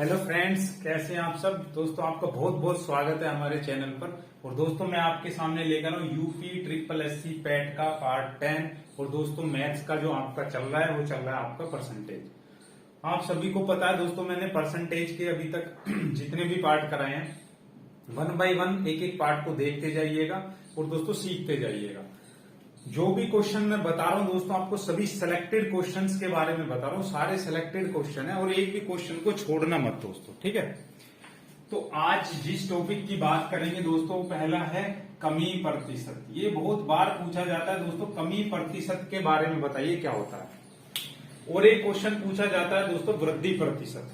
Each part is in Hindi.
हेलो फ्रेंड्स, कैसे हैं आप सब। दोस्तों आपका बहुत बहुत स्वागत है हमारे चैनल पर। और दोस्तों मैं आपके सामने लेकर हूँ यूपी ट्रिपल एससी पैट का पार्ट 10। और दोस्तों मैथ्स का जो आपका चल रहा है वो चल रहा है आपका परसेंटेज। आप सभी को पता है दोस्तों, मैंने परसेंटेज के अभी तक जितने भी पार्ट कराए हैं 1 बाय 1 एक एक पार्ट को देखते जाइएगा और दोस्तों सीखते जाइएगा। जो भी क्वेश्चन मैं बता रहा हूं दोस्तों, आपको सभी सिलेक्टेड क्वेश्चंस के बारे में बता रहा हूं। सारे सिलेक्टेड क्वेश्चन है और एक भी क्वेश्चन को छोड़ना मत दोस्तों, ठीक है। तो आज जिस टॉपिक की बात करेंगे दोस्तों, पहला है कमी प्रतिशत। ये बहुत बार पूछा जाता है दोस्तों, कमी प्रतिशत के बारे में बताइए क्या होता है। और एक क्वेश्चन पूछा जाता है दोस्तों, वृद्धि प्रतिशत।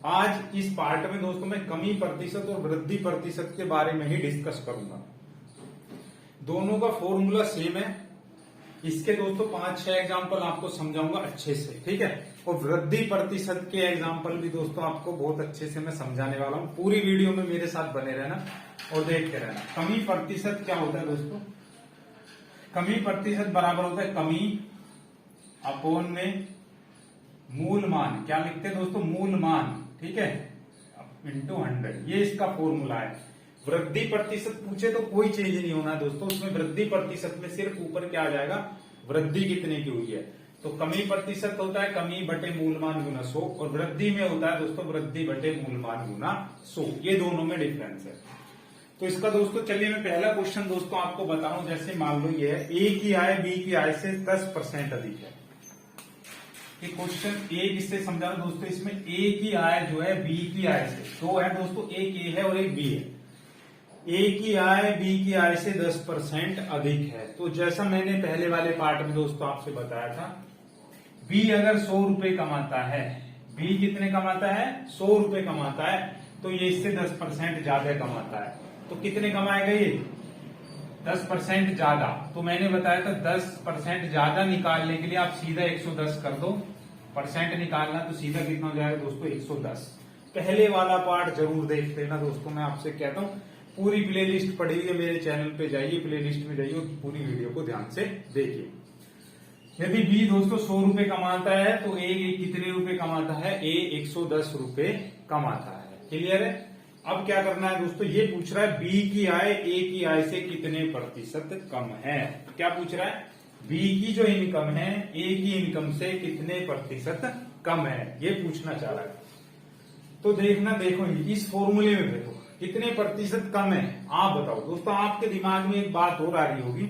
आज इस पार्ट में दोस्तों मैं कमी प्रतिशत और वृद्धि प्रतिशत के बारे में ही डिस्कस करूंगा। दोनों का फॉर्मूला सेम है। इसके दोस्तों 5-6 एग्जाम्पल आपको समझाऊंगा अच्छे से, ठीक है। और वृद्धि प्रतिशत के एग्जाम्पल भी दोस्तों आपको बहुत अच्छे से मैं समझाने वाला हूं। पूरी वीडियो में मेरे साथ बने रहना और देखते रहना। कमी प्रतिशत क्या होता है दोस्तों? कमी प्रतिशत बराबर होता है कमी अपॉन में मूल मान। क्या लिखते हैं दोस्तों? मूल मान, ठीक है, इंटू 100। ये इसका फॉर्मूला है। वृद्धि प्रतिशत पूछे तो कोई चेंज नहीं होना है दोस्तों। उसमें वृद्धि प्रतिशत में सिर्फ ऊपर क्या आ जाएगा, वृद्धि कितने की हुई है। तो कमी प्रतिशत होता है कमी बटे मूल मान गुना 100 और वृद्धि में होता है दोस्तों वृद्धि बटे मूल मान गुना 100। ये दोनों में डिफरेंस है। तो इसका दोस्तों चलिए मैं पहला क्वेश्चन दोस्तों आपको बता रहा हूं। जैसे मान लो ये है, ए की आय बी की आय से 10% अधिक है। क्वेश्चन ए किससे समझा रहा हूं दोस्तों? इसमें ए की आय जो है बी की आय से, दो है दोस्तों, एक ए है और एक बी है। ए की आय बी की आय से 10% अधिक है। तो जैसा मैंने पहले वाले पार्ट में दोस्तों आपसे बताया था, बी अगर 100 रुपए कमाता है, बी कितने कमाता है? 100 रुपए कमाता है, तो ये इससे 10% ज्यादा कमाता है। तो कितने कमाएगा ये? 10% ज्यादा। तो मैंने बताया था 10% ज्यादा निकालने के लिए आप सीधा 110 कर दो। परसेंट निकालना तो सीधा कितना हो जाएगा दोस्तों? 110। पहले वाला पार्ट जरूर देख लेना दोस्तों, मैं आपसे कहता हूं। पूरी प्लेलिस्ट पड़ी हुई है मेरे चैनल पे, जाइए प्लेलिस्ट में जाइए और पूरी वीडियो को ध्यान से देखिए। यदि बी दोस्तों 100 रुपए कमाता है तो ए कितने रुपए कमाता है? ए 110 रुपए कमाता है। क्लियर है? अब क्या करना है दोस्तों, ये पूछ रहा है बी की आय ए की आय से कितने प्रतिशत कम है। क्या पूछ रहा है? बी की जो इनकम है ए की इनकम से कितने प्रतिशत कम है, ये पूछना चाह रहा है। तो देखो इस फॉर्मूले में देखो कितने प्रतिशत कम है, आप बताओ दोस्तों। आपके दिमाग में एक बात और आ रही होगी,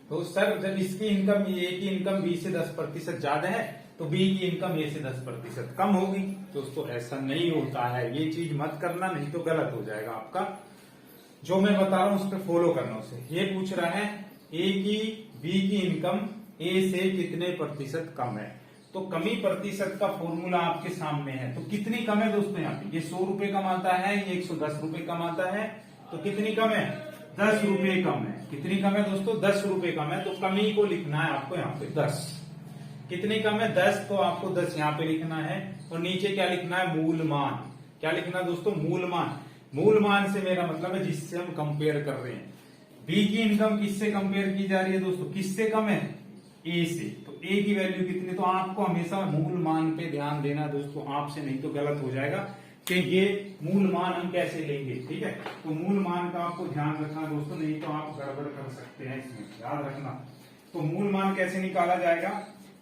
तो सर जब इसकी इनकम ए की इनकम बी से 10% ज्यादा है तो बी की इनकम ए से 10% कम होगी। दोस्तों ऐसा नहीं होता है, ये चीज मत करना, नहीं तो गलत हो जाएगा आपका। जो मैं बता रहा हूं उस पर फॉलो करना। उसे ये पूछ रहा है ए की बी की इनकम ए से कितने प्रतिशत कम है। तो कमी प्रतिशत का फॉर्मूला आपके सामने है। तो कितनी कम है दोस्तों? यहाँ पे ये 100 रुपए कमाता है, ये 110 रुपए कमाता है, तो कितनी कम है? 10 रुपए कम है। कितनी कम है दोस्तों? 10 रुपए कम है। तो कमी को लिखना है आपको यहाँ पे 10। कितनी कम है? 10। तो आपको 10 यहाँ पे लिखना है और नीचे क्या लिखना है? मूल मान। क्या लिखना है दोस्तों? मूल मान। मूल मान से मेरा मतलब है जिससे हम कंपेयर कर रहे हैं। बी की इनकम किससे कंपेयर की जा रही है दोस्तों? किससे कम है? ए से। तो ए की वैल्यू कितनी? तो आपको हमेशा मूल मान पे ध्यान देना दोस्तों, आपसे नहीं तो गलत हो जाएगा कि ये मूल मान हम कैसे लेंगे, ठीक है। तो मूल मान का आपको ध्यान रखना दोस्तों, नहीं तो आप गड़बड़ कर सकते हैं इसमें, याद रखना। तो मूल मान कैसे निकाला जाएगा?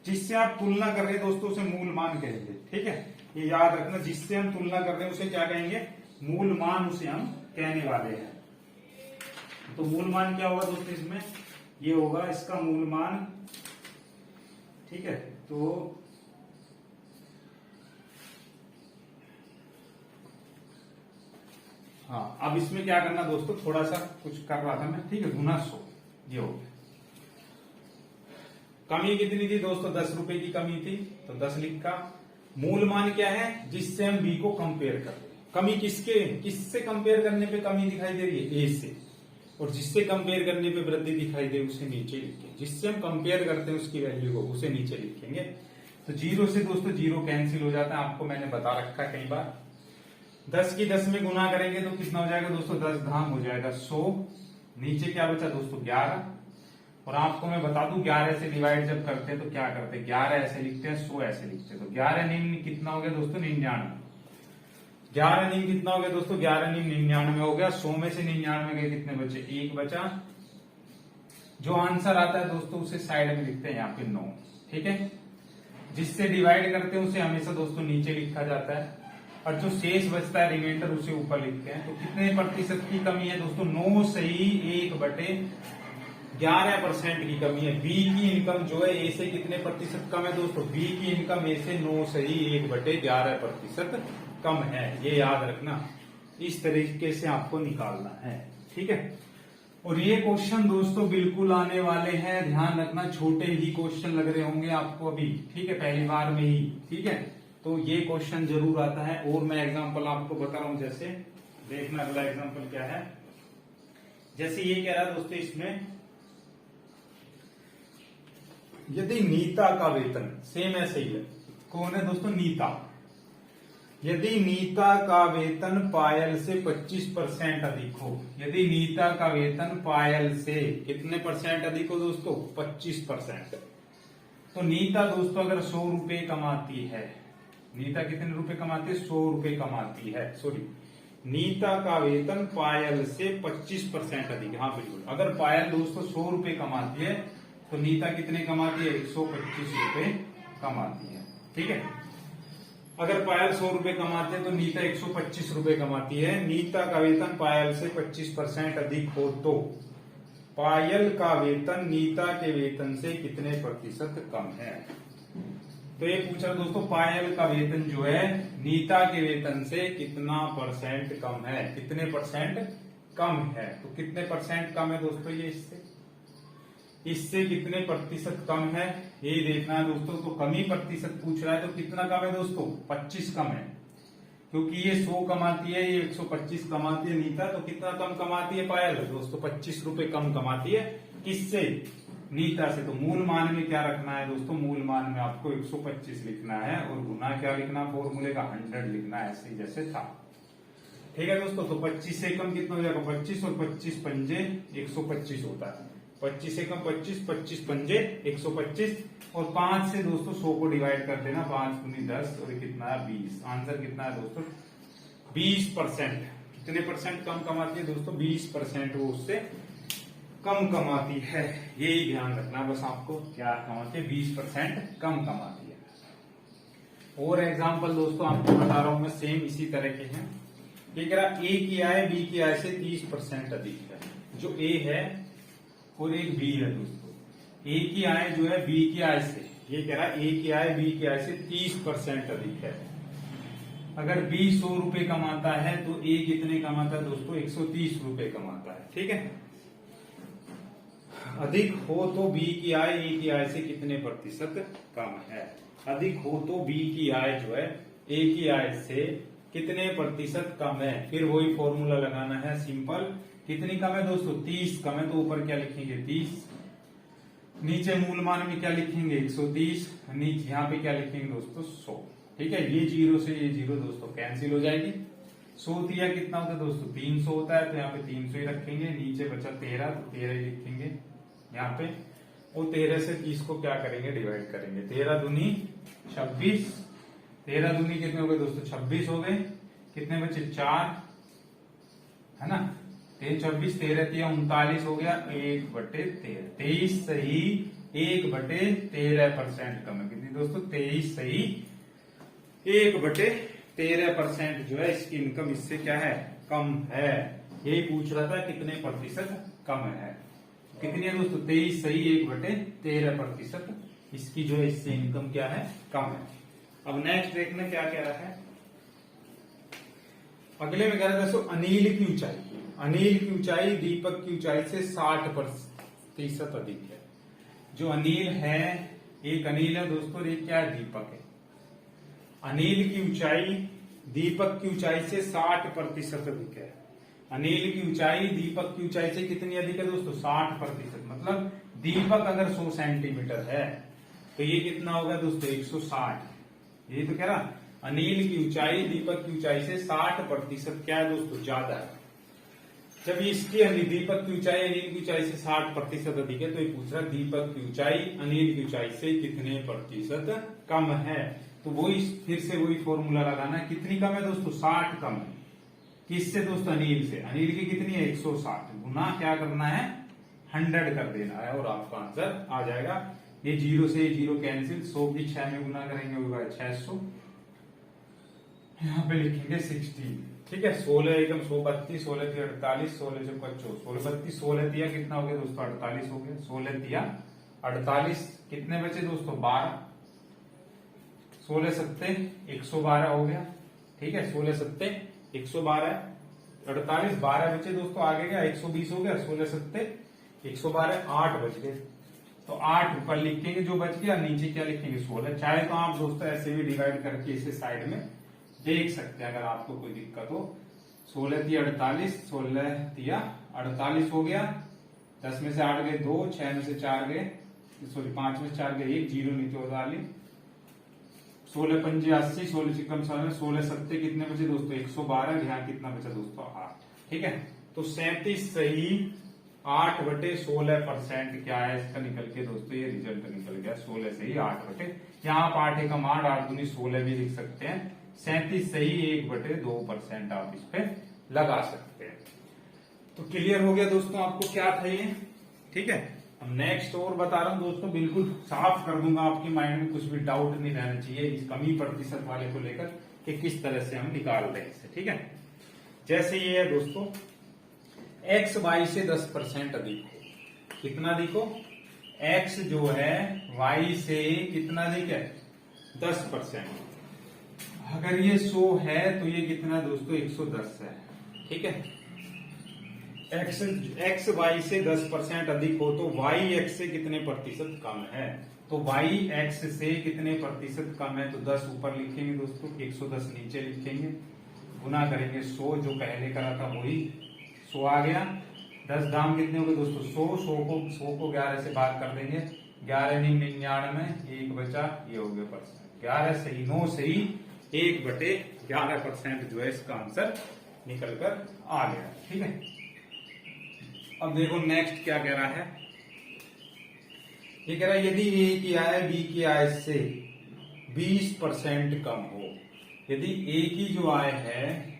जिससे आप तुलना कर रहे हैं दोस्तों उसे मूल मान कहेंगे, ठीक है। ये याद रखना, जिससे हम तुलना कर रहे हैं उसे क्या कहेंगे? मूल मान उसे हम कहने वाले हैं। तो मूल मान क्या होगा दोस्तों? इसमें ये होगा इसका मूल मान, ठीक है। तो हाँ, अब इसमें क्या करना दोस्तों, थोड़ा सा कुछ कर रहा था मैं, ठीक है। गुना 100 ये हो गया। कमी कितनी थी दोस्तों? 10 रुपए की कमी थी, तो 10 लिखा। मूल मान क्या है? जिससे हम बी को कंपेयर कर रहे हैं। कमी किससे कंपेयर करने पे कमी दिखाई दे रही है? ए से। और जिससे कंपेयर करने पे वृद्धि दिखाई दे उसे नीचे लिखेंगे। जिससे हम कंपेयर करते हैं उसकी वैल्यू को उसे नीचे लिखेंगे। तो 0 से दोस्तों 0 कैंसिल हो जाता है, आपको मैंने बता रखा है कई बार। 10 की 10 में गुना करेंगे तो कितना हो जाएगा दोस्तों? 10 धाम हो जाएगा 100। नीचे क्या बचा दोस्तों? 11। और आपको मैं बता दूं 11 से डिवाइड जब करते हैं तो क्या करते हैं? 11 ऐसे लिखते हैं, 100 ऐसे लिखते हैं। तो 11 निन्यानवे कितना हो गया दोस्तों? 99। 11 नीम कितना हो गया दोस्तों, 11 नीम 99 हो गया। 100 में से 99 गए, कितने बचे, 1 बचा। जो आंसर आता है दोस्तों उसे साइड में लिखते हैं यहाँ पे 9, ठीक है। जिससे डिवाइड करते हैं उसे हमेशा दोस्तों नीचे लिखा जाता है, और जो शेष बचता है रिमाइंडर उसे ऊपर लिखते हैं। तो कितने प्रतिशत की कमी है दोस्तों, 9 सही 1/11% की कमी है। बी की इनकम जो है ए से कितने प्रतिशत कम है दोस्तों, बी की इनकम ए से 9 सही 1/11% कम है। ये याद रखना, इस तरीके से आपको निकालना है, ठीक है। और ये क्वेश्चन दोस्तों बिल्कुल आने वाले हैं, ध्यान रखना, छोटे ही क्वेश्चन लग रहे होंगे आपको अभी, ठीक है, पहली बार में ही, ठीक है। तो ये क्वेश्चन जरूर आता है। और मैं एग्जांपल आपको बता रहा हूं, जैसे देखना अगला एग्जांपल क्या है। जैसे ये कह रहा है दोस्तों, इसमें यदि नीता का वेतन, सेम ऐसे ही है, कौन है दोस्तों, नीता। यदि नीता का वेतन पायल से 25% अधिक हो, यदि नीता का वेतन पायल से कितने परसेंट अधिक हो दोस्तों, 25%। तो नीता दोस्तों अगर 100 रुपए कमाती है, नीता कितने रुपए कमाती है, 100 रुपए कमाती है, सॉरी, नीता का वेतन पायल से 25% अधिक है। हाँ बिल्कुल, अगर पायल दोस्तों 100 रुपए कमाती है तो नीता कितने कमाती है, 125 रुपए कमाती है, ठीक है। अगर पायल 100 रुपए कमाते हैं तो नीता 125 रुपए कमाती है। नीता का वेतन पायल से 25% अधिक हो तो पायल का वेतन नीता के वेतन से कितने प्रतिशत कम है। तो ये पूछा दोस्तों, पायल का वेतन जो है नीता के वेतन से कितना परसेंट कम है, कितने परसेंट कम है। तो कितने परसेंट कम है दोस्तों, ये इससे कितने प्रतिशत कम है, ये देखना है दोस्तों। तो कमी प्रतिशत पूछ रहा है, तो कितना कम है दोस्तों, 25 कम है, क्योंकि ये 100 कमाती है, ये 125 कमाती है नीता, तो कितना कम कमाती है पायल दोस्तों, 25 रुपए कम कमाती है। किससे, नीता से। तो मूल मान में क्या रखना है दोस्तों, मूल मान में आपको 125 लिखना है, और गुना क्या लिखना, फॉर्मूले का 100 लिखना है, ऐसे जैसे था, ठीक है दोस्तों। तो 25 से कम कितना हो जाएगा, 25, और 25 पंजे 125 होता है। 25 से कम 25, 25 पंजे 125, और 5 से दोस्तों 100 को डिवाइड कर देना, 5 दूनी 10, और कितना है 20। आंसर कितना है दोस्तों, 20%। कितने परसेंट कम कमाती है दोस्तों, 20% वो उससे कम कमाती है। यही ध्यान रखना बस आपको, क्या कमाती है, 20% कम कमाती है। और एग्जाम्पल दोस्तों आपको बता रहा हूं मैं, सेम इसी तरह के हैं। ये कह रहा ए की आय बी की आय से 30% अधिक है। जो ए है और एक बी है दोस्तों, ए की आय जो है बी की आय से, ये कह रहा है ए की आय बी की आय से 30% अधिक है। अगर बी 100 रुपए कमाता है तो ए कितने कमाता है दोस्तों, 130 रुपए कमाता है, ठीक है। अधिक हो तो बी की आय ए की आय से कितने प्रतिशत कम है। अधिक हो तो बी की आय जो है ए की आय से कितने प्रतिशत कम है। फिर वही फॉर्मूला लगाना है सिंपल, कितनी कम है दोस्तों, 30 कम है, तो ऊपर क्या लिखेंगे 30, नीचे मूल मान में क्या लिखेंगे 130, नीचे यहाँ पे क्या लिखेंगे दोस्तों 100, ठीक है। ये 0 से ये 0 दोस्तों कैंसिल हो जाएगी। 100 दिया कितना होता है दोस्तों, 300 होता है, तो यहाँ पे 300 ही रखेंगे। नीचे बचा 13, तो 13 ही लिखेंगे यहाँ पे, और 13 से 30 को क्या करेंगे, डिवाइड करेंगे। 13 दूनी 26, 13 दूनी कितने हो गए दोस्तों, 26 हो गए। कितने बचे 4, है ना, 26, 13 तिया 39 हो गया, 1/13। 23 सही 1/13% कम है। कितनी दोस्तों, 23 सही 1/13% जो है इसकी इनकम इससे क्या है, कम है। यही पूछ रहा था कितने प्रतिशत कम है। कितनी है दोस्तों, 23 सही 1/13% इसकी जो है इससे इनकम क्या है, कम है। अब नेक्स्ट देखना क्या कह रहा है। अगले में कह रहा है दोस्तों, अनिल की ऊंचाई, अनिल की ऊंचाई दीपक की ऊंचाई से 60% अधिक है। जो अनिल है, एक अनिल है दोस्तों, एक क्या है, दीपक है। अनिल की ऊंचाई दीपक की ऊंचाई से 60% अधिक है। अनिल की ऊंचाई दीपक की ऊंचाई से कितनी अधिक है दोस्तों, 60%। मतलब दीपक अगर 100 सेंटीमीटर है तो ये कितना होगा दोस्तों, 160। यही तो कह रहा, अनिल की ऊंचाई दीपक की ऊंचाई से 60% क्या है दोस्तों, ज्यादा है। जब इसकी दीपक की ऊंचाई अनिल की ऊंचाई से 60% अधिक है, तो ये पूछ रहा है दीपक की ऊंचाई अनिल की ऊंचाई से कितने प्रतिशत कम है। तो वही फिर से वही फॉर्मूला लगाना है। कितनी कम है दोस्तों? 60 कम है। किससे दोस्तों? अनिल से। अनिल की कितनी है? 160 गुना क्या करना है? 100 कर देना है और आपका आंसर आ जाएगा। ये 0 से 0 कैंसिल, 100 की 6 में गुना करेंगे होगा 600, यहाँ पे लिखेंगे 16। ठीक है, 16 एकम 132, 16 तिया 48, 16 चौका 16 32, 16 तिया कितना हो गया दोस्तों? 48 हो गया। 16 तिया 48, कितने बचे दोस्तों? 12। 16 सत्ते 112 हो गया। ठीक है, 16 सत्ते 112, 48 12 बचे दोस्तों, आगे गया 120 हो गया। 16 सत्ते 112, 8 बच गए। तो 8 ऊपर लिखेंगे जो बच गया, नीचे क्या लिखेंगे? 16। चाहे तो आप दोस्तों ऐसे भी डिवाइड करके इसे साइड में देख सकते हैं अगर आपको कोई दिक्कत हो। 16 तिया 48, 16 तिया 48 हो गया। 10 में से 8 गए 2, 6 में से 4 गए, सॉरी 5 में से 4 गए 1, 0 नीचे होगा 16 पंजे 80, 16 चिकम 16 सत्ते कितने बचे दोस्तों? 112। यहाँ कितना बचा दोस्तों? 8। ठीक है, तो 37 सही 8/16% क्या है इसका निकल के दोस्तों? ये रिजल्ट निकल गया 16 सही 8 यहाँ आप 8 एकम 8, 8 दूनी 16 भी लिख सकते हैं। 37 सही 1/2% आप इस पे लगा सकते हैं। तो क्लियर हो गया दोस्तों आपको क्या था ये? ठीक है, अब नेक्स्ट और बता रहा हूं दोस्तों, बिल्कुल साफ कर दूंगा, आपके माइंड में कुछ भी डाउट नहीं रहना चाहिए इस कमी प्रतिशत वाले को लेकर कि किस तरह से हम निकाल रहे हैं इसे। ठीक है, जैसे ये है दोस्तों, x y से 10% अधिक हो। कितना अधिक हो? x जो है y से कितना अधिक है? 10%। अगर ये 100 है तो ये कितना दोस्तों? 110 है। ठीक है, x y से 10% अधिक हो तो y x से कितने प्रतिशत कम है? तो y x से कितने प्रतिशत कम है? तो 10 ऊपर लिखेंगे दोस्तों, 110 नीचे लिखेंगे, गुना करेंगे 100, जो पहले करा था वही 100 आ गया। 10 दाम कितने हो गए दोस्तों? 100 को 11 से भाग कर देंगे, 11 नहीं 99, 1 बचा, ये हो गया परसेंट। 11 सही 9 सही 1/11% जो है इसका आंसर निकल कर आ गया। ठीक है, अब देखो नेक्स्ट क्या कह रहा है। ये कह रहा है यदि ए की आय बी की आय से 20% कम हो। यदि ए की जो आय है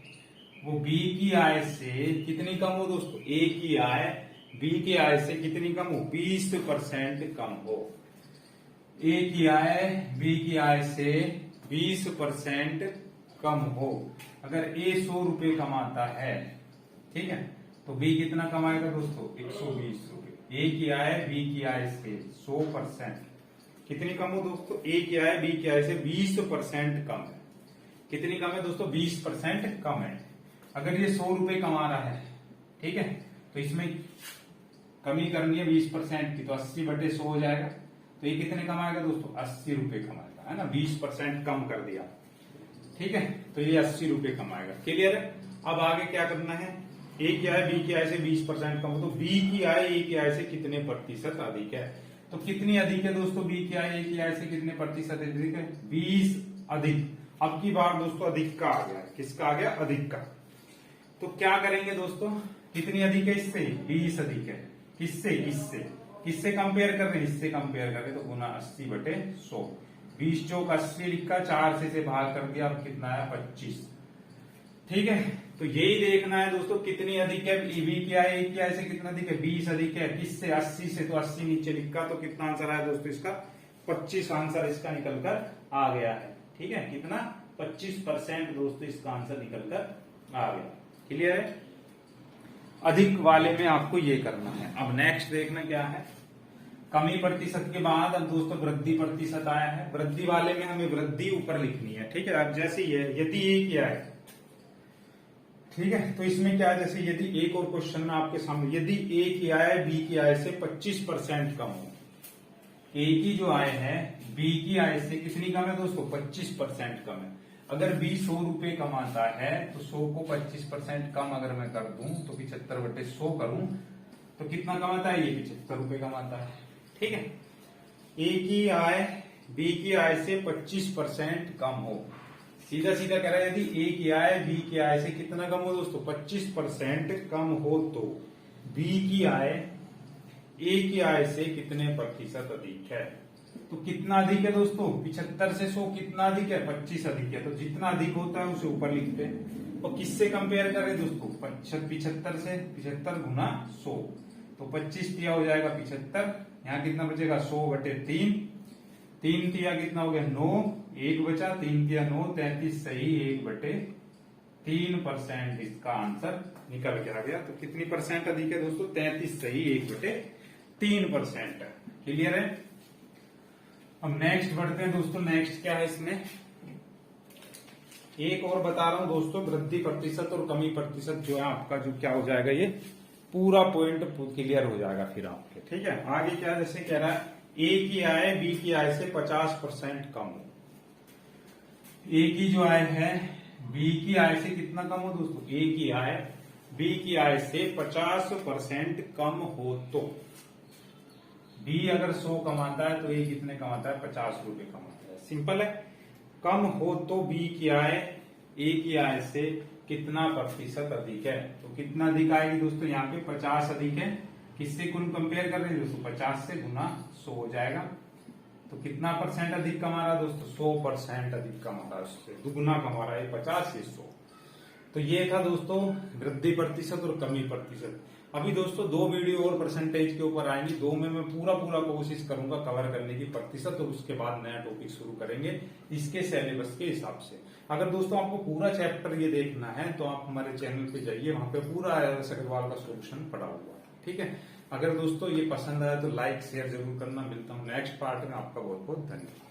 वो बी की आय से कितनी कम हो दोस्तों? ए की आय बी की आय से कितनी कम हो? 20% कम हो। ए की आय बी की आय से 20% कम हो। अगर ए 100 रुपए कमाता है, ठीक है, तो बी कितना कमाएगा दोस्तों? 120 रुपए। ए की आय बी की आय से 100% कितनी कम हो दोस्तों? ए की आय बी की आय से 20% कम है। कितनी कम है दोस्तों? 20% कम है। अगर ये 100 रुपए कमा रहा है, ठीक है, तो इसमें कमी करनी है 20% की, तो 80/100 हो जाएगा। तो ये कितने कमाएगा दोस्तों? 80 रुपए कमाएगा, है ना, 20% कम कर दिया। ठीक है, तो ये 80 रुपए कमाएगा। क्लियर है? अब आगे क्या करना है? ए की आय बी की आय से 20% कम हो तो बी की आय ए की आय से कितने प्रतिशत अधिक है? तो कितनी अधिक है दोस्तों? बी की आय ए की आय से कितने प्रतिशत अधिक है? 20 अधिक। अब की बार दोस्तों अधिक का आ गया। किसका आ गया? अधिक का। तो क्या करेंगे दोस्तों? कितनी अधिक है इससे? 20 अधिक है। किससे? इससे। किससे कंपेयर कर रहे हैं? इससे कंपेयर कर रहे हैं, तो गुना 80/100। 20 चौक 80 लिखा, 4 से भाग कर दिया, अब कितना है? 25। ठीक है, तो यही देखना है दोस्तों कितनी अधिक है। बी की आय ए की आय से कितना अधिक है? 20 अधिक है। किससे? 80 से, तो 80 नीचे लिखा, तो कितना आंसर आया दोस्तों इसका? 25 आंसर इसका निकल कर आ गया है। ठीक है, कितना? 25% दोस्तों इसका आंसर निकल कर आ गया। क्लियर है? अधिक वाले में आपको ये करना है। अब नेक्स्ट देखना क्या है। कमी प्रतिशत के बाद अब दोस्तों वृद्धि प्रतिशत आया है। वृद्धि वाले में हमें वृद्धि ऊपर लिखनी है। ठीक है, अब जैसे ये यदि ए की आय, ठीक है, तो इसमें क्या है? जैसे यदि एक और क्वेश्चन में आपके सामने, यदि ए की आय बी की आय से 25% कम हो। ए की जो आय है बी की आय से कितनी कम है दोस्तों? 25% कम है। अगर बी 100 रुपए कमाता है तो 100 को 25% कम अगर मैं कर दूं, तो 75/100 करूं, तो कितना कमाता है? ये 75 रुपए कमाता है। ठीक है, ए की आय बी की आय से 25% कम हो। सीधा सीधा कह रहा है, यदि ए की आय बी की आय से कितना कम हो दोस्तों, 25% कम हो तो बी की आय ए की आय से कितने प्रतिशत अधिक है। तो कितना अधिक है दोस्तों, 75 से 100 कितना अधिक है, 25 अधिक है। तो जितना अधिक होता है उसे ऊपर लिखते हैं। और किससे कंपेयर करें दोस्तों, 75 से, 75 गुना 100, तो 25 दिया हो जाएगा 75, यहाँ कितना बचेगा 100/3, 3 दिया कितना हो गया 9, 1 बचा, 3 दिया 9, 33 सही 1/3% इसका आंसर निकल के आ गया। तो कितनी परसेंट अधिक है दोस्तों, 33 सही 1/3%। क्लियर है। अब नेक्स्ट बढ़ते हैं दोस्तों। नेक्स्ट क्या है इसमें, एक और बता रहा हूं दोस्तों, वृद्धि प्रतिशत और कमी प्रतिशत जो है आपका जो क्या हो जाएगा, ये पूरा पॉइंट क्लियर हो जाएगा फिर आपके। ठीक है, आगे क्या जैसे कह रहा है, ए की आय बी की आय से 50% कम हो। ए की जो आय है बी की आय से कितना कम हो दोस्तों, ए की आय बी की आय से 50% कम हो तो बी अगर 100 कमाता है तो ए कितने कमाता है, 50 रुपए कमाता है। सिंपल है। कम हो तो बी की आय ए की आय से कितना प्रतिशत अधिक है। तो कितना अधिक आएगी दोस्तों, यहाँ पे 50 अधिक है। किससे कुल कंपेयर कर रहे हैं दोस्तों, 50 से गुना 100 हो जाएगा। तो कितना परसेंट अधिक कमा रहा है दोस्तों, 100% अधिक कमा रहा है, उससे दुगुना कमा रहा है, 50 से 100। तो ये था दोस्तों वृद्धि प्रतिशत और कमी प्रतिशत। अभी दोस्तों 2 वीडियो और परसेंटेज के ऊपर आएंगी, 2 में मैं पूरा कोशिश करूंगा कवर करने की प्रतिशत, और उसके बाद नया टॉपिक शुरू करेंगे इसके सिलेबस के हिसाब से। अगर दोस्तों आपको पूरा चैप्टर ये देखना है तो आप हमारे चैनल पे जाइए, वहां पे पूरा आदर्श अग्रवाल का सोल्यूशन पड़ा हुआ है। ठीक है, अगर दोस्तों ये पसंद आया तो लाइक शेयर जरूर करना। मिलता हूँ नेक्स्ट पार्ट में, आपका बहुत बहुत धन्यवाद।